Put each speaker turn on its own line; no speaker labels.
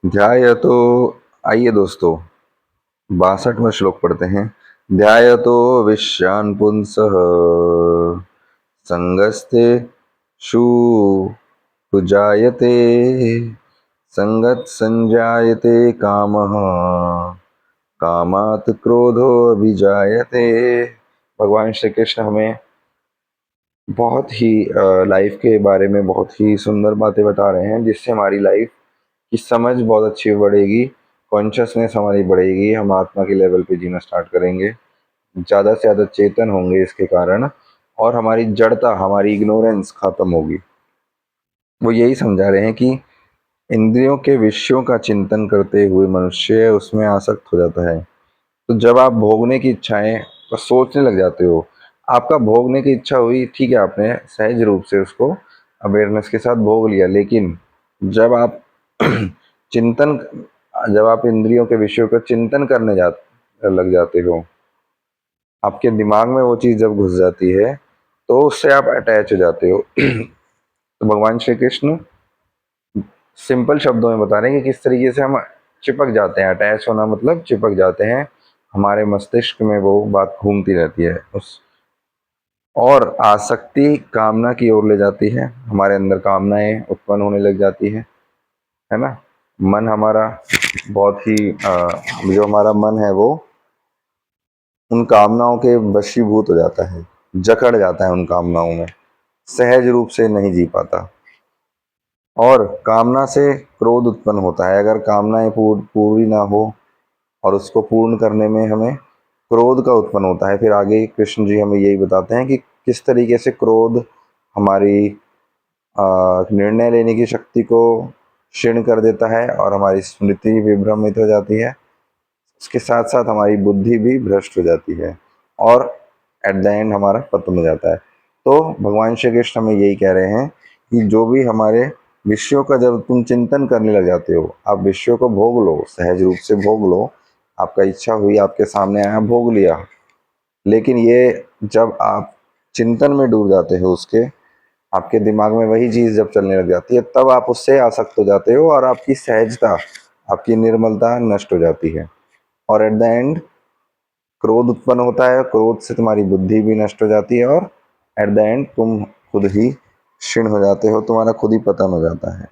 ध्यायतो। आइए दोस्तों, 62वां श्लोक पढ़ते हैं। ध्यायतो विश्यान् पुंसः संगस्ते षु जायते संगत संजायते कामः कामात् क्रोधो अभिजायते। भगवान श्री कृष्ण हमें बहुत ही लाइफ के बारे में बहुत ही सुंदर बातें बता रहे हैं, जिससे हमारी लाइफ की समझ बहुत अच्छी बढ़ेगी, कॉन्शियसनेस हमारी बढ़ेगी, हम आत्मा के लेवल पे जीना स्टार्ट करेंगे, ज़्यादा से ज़्यादा चेतन होंगे इसके कारण, और हमारी जड़ता, हमारी इग्नोरेंस खत्म होगी। वो यही समझा रहे हैं कि इंद्रियों के विषयों का चिंतन करते हुए मनुष्य उसमें आसक्त हो जाता है। तो जब आप भोगने की इच्छाएं बस सोचने लग जाते हो, आपका भोगने की इच्छा हुई, ठीक है, आपने सहज रूप से उसको अवेयरनेस के साथ भोग लिया, लेकिन जब आप चिंतन जब आप इंद्रियों के विषयों का चिंतन करने लग जाते हो, आपके दिमाग में वो चीज़ जब घुस जाती है, तो उससे आप अटैच हो जाते हो। तो भगवान श्री कृष्ण सिंपल शब्दों में बता रहे हैं कि किस तरीके से हम चिपक जाते हैं। अटैच होना मतलब चिपक जाते हैं, हमारे मस्तिष्क में वो बात घूमती रहती है उस, और आसक्ति कामना की ओर ले जाती है, हमारे अंदर कामनाएं उत्पन्न होने लग जाती है ना। मन हमारा बहुत ही जो हमारा मन है वो उन कामनाओं के वशीभूत हो जाता है, जकड़ जाता है उन कामनाओं में, सहज रूप से नहीं जी पाता, और कामना से क्रोध उत्पन्न होता है। अगर कामनाएं पूरी ना हो और उसको पूर्ण करने में हमें क्रोध का उत्पन्न होता है, फिर आगे कृष्ण जी हमें यही बताते हैं कि किस तरीके से क्रोध हमारी निर्णय लेने की शक्ति को क्षीण कर देता है और हमारी स्मृति विभ्रमित हो जाती है। उसके साथ साथ हमारी बुद्धि भी भ्रष्ट हो जाती है, और एट द एंड हमारा पतन हो जाता है। तो भगवान श्री कृष्ण हमें यही कह रहे हैं कि जो भी हमारे विषयों का जब तुम चिंतन करने लग जाते हो, आप विषयों को भोग लो, सहज रूप से भोग लो, आपका इच्छा हुई, आपके सामने आया, भोग लिया, लेकिन ये जब आप चिंतन में डूब जाते हो उसके, आपके दिमाग में वही चीज़ जब चलने लग जाती है, तब आप उससे आसक्त हो जाते हो और आपकी सहजता, आपकी निर्मलता नष्ट हो जाती है, और एट द एंड क्रोध उत्पन्न होता है। क्रोध से तुम्हारी बुद्धि भी नष्ट हो जाती है, और एट द एंड तुम खुद ही क्षीण हो जाते हो, तुम्हारा खुद ही पतन हो जाता है।